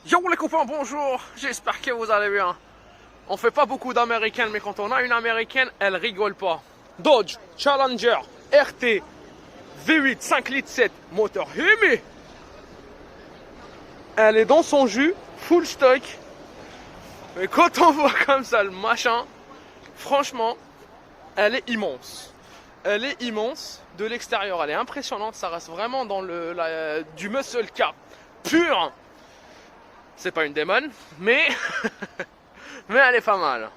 Yo les copains, bonjour, j'espère que vous allez bien. On fait pas beaucoup d'américaines, mais quand on a une américaine, elle rigole pas. Dodge Challenger RT V8 5 litres 7 moteur Hemi. Elle est dans son jus, full stock. Mais quand on voit comme ça le machin, franchement, elle est immense. Elle est immense de l'extérieur, elle est impressionnante, ça reste vraiment dans du muscle car pur. C'est pas une démon, mais mais elle est pas mal.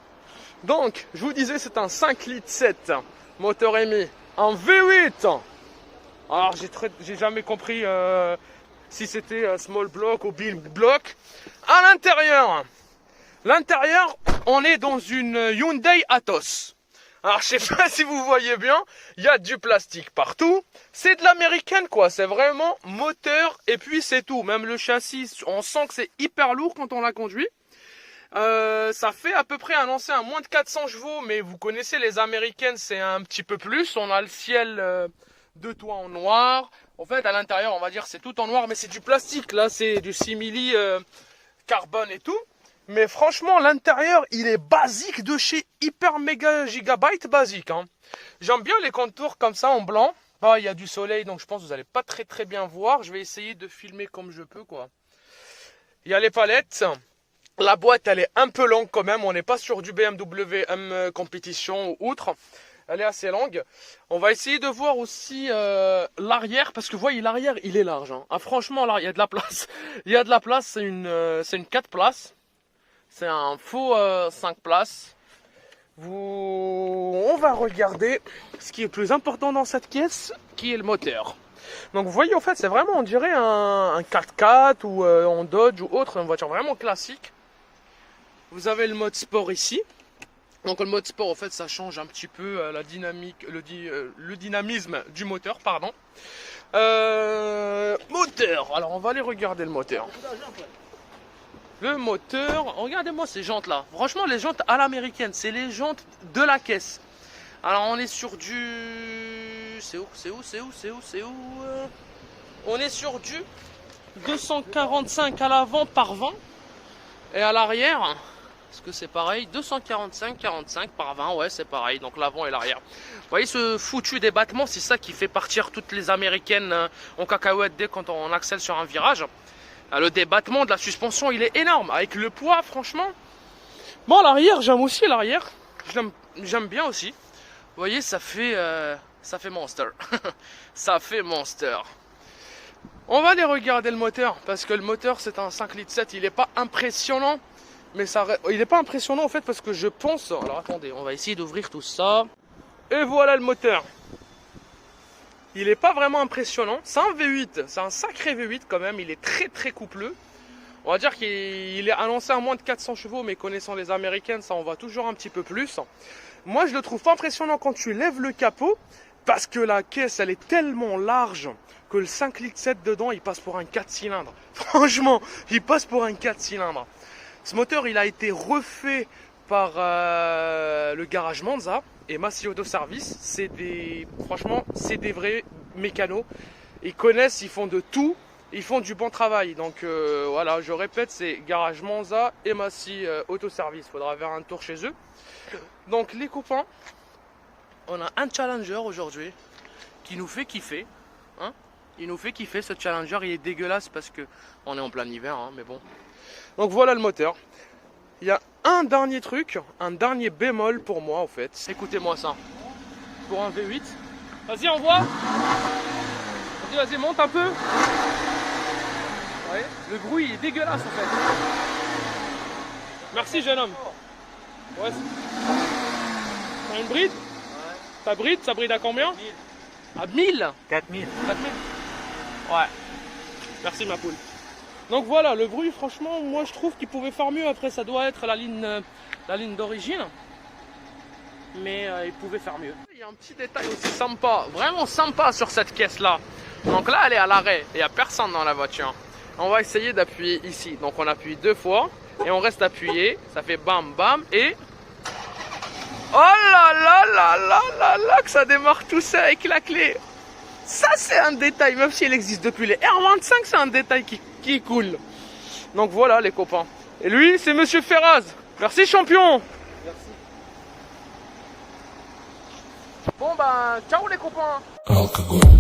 Donc, je vous disais, c'est un 5 litres 7 moteur Hemi en V8. Alors, j'ai jamais compris si c'était small block ou big block. À l'intérieur, on est dans une Hyundai Atos. Alors, je sais pas si vous voyez bien, il y a du plastique partout. C'est de l'américaine, quoi. C'est vraiment moteur et puis c'est tout. Même le châssis, on sent que c'est hyper lourd quand on la conduit. Ça fait à peu près un ancien à moins de 400 chevaux, mais vous connaissez les américaines, c'est un petit peu plus. On a le ciel de toit en noir. En fait, à l'intérieur, on va dire c'est tout en noir, mais c'est du plastique. Là, c'est du simili carbone et tout. Mais franchement, l'intérieur, il est basique de chez Hyper Mega Gigabyte basique. Hein. J'aime bien les contours comme ça en blanc. Bah, il y a du soleil, donc je pense que vous n'allez pas très bien voir. Je vais essayer de filmer comme je peux, quoi. Il y a les palettes. La boîte, elle est un peu longue quand même. On n'est pas sur du BMW M Competition ou autre. Elle est assez longue. On va essayer de voir aussi l'arrière. Parce que vous voyez, l'arrière, il est large. Hein. Ah, franchement, là, il y a de la place. Il y a de la place. C'est une 4 places. C'est un faux 5 places. On va regarder ce qui est le plus important dans cette caisse, qui est le moteur. Donc vous voyez, en fait, c'est vraiment, on dirait un 4x4 ou en Dodge ou autre, une voiture vraiment classique. Vous avez le mode sport ici. Donc le mode sport, en fait, ça change un petit peu la dynamique, le dynamisme du moteur, pardon. Moteur. Alors on va aller regarder le moteur. Le moteur, regardez-moi ces jantes là. Franchement, les jantes à l'américaine, c'est les jantes de la caisse. Alors on est sur du... C'est où On est sur du 245 à l'avant par 20. Et à l'arrière, est-ce que c'est pareil? 245 par 20, ouais c'est pareil. Donc l'avant et l'arrière. Vous voyez ce foutu débattement, c'est ça qui fait partir toutes les américaines en cacahuète dès quand on accèle sur un virage. Le débattement de la suspension, il est énorme. Avec le poids, franchement. Bon, l'arrière, j'aime aussi l'arrière. J'aime bien aussi. Vous voyez, ça fait monster. Ça fait monster. On va aller regarder le moteur. Parce que le moteur, c'est un 5 litres 7. Il n'est pas impressionnant. Mais il n'est pas impressionnant, en fait, parce que je pense... Alors, attendez, on va essayer d'ouvrir tout ça. Et voilà le moteur. Il n'est pas vraiment impressionnant. C'est un V8, c'est un sacré V8 quand même. Il est très coupleux. On va dire qu'il est annoncé à moins de 400 chevaux, mais connaissant les américaines, ça on va toujours un petit peu plus. Moi, je le trouve pas impressionnant quand tu lèves le capot, parce que la caisse, elle est tellement large que le 5 litres 7 dedans, il passe pour un 4 cylindres. Franchement, il passe pour un 4 cylindres. Ce moteur, il a été refait par le garage Monza et Massy Auto Service. Franchement, c'est des vrais mécanos. Ils connaissent, ils font de tout, ils font du bon travail. Donc voilà, je répète, c'est garage Monza et Massy Auto Service. Faudra faire un tour chez eux. Donc les copains, on a un Challenger aujourd'hui qui nous fait kiffer. Hein, il nous fait kiffer ce Challenger. Il est dégueulasse parce que on est en plein hiver, hein, mais bon. Donc voilà le moteur. Il y a un dernier truc, un dernier bémol pour moi en fait. Écoutez-moi ça. Pour un V8. Vas-y, on voit. Vas-y, monte un peu. Ouais, le bruit est dégueulasse en fait. Merci jeune homme. Ouais. T'as une bride? Ouais. Ça bride à combien? 1000. À 1000? 4000. 4000. Ouais. Merci ma poule. Donc voilà, le bruit, franchement, moi je trouve qu'il pouvait faire mieux. Après, ça doit être la ligne d'origine. Mais il pouvait faire mieux. Il y a un petit détail aussi sympa, vraiment sympa sur cette caisse-là. Donc là, elle est à l'arrêt. Il n'y a personne dans la voiture. On va essayer d'appuyer ici. Donc on appuie 2 fois et on reste appuyé. Ça fait bam bam et... Oh là, que ça démarre tout ça avec la clé. Ça, c'est un détail, même si elle existe depuis les R25, c'est un détail qui est cool. Donc voilà les copains. Et lui, c'est Monsieur Ferraz. Merci champion. Merci. Bon bah, ciao les copains. Alcohol.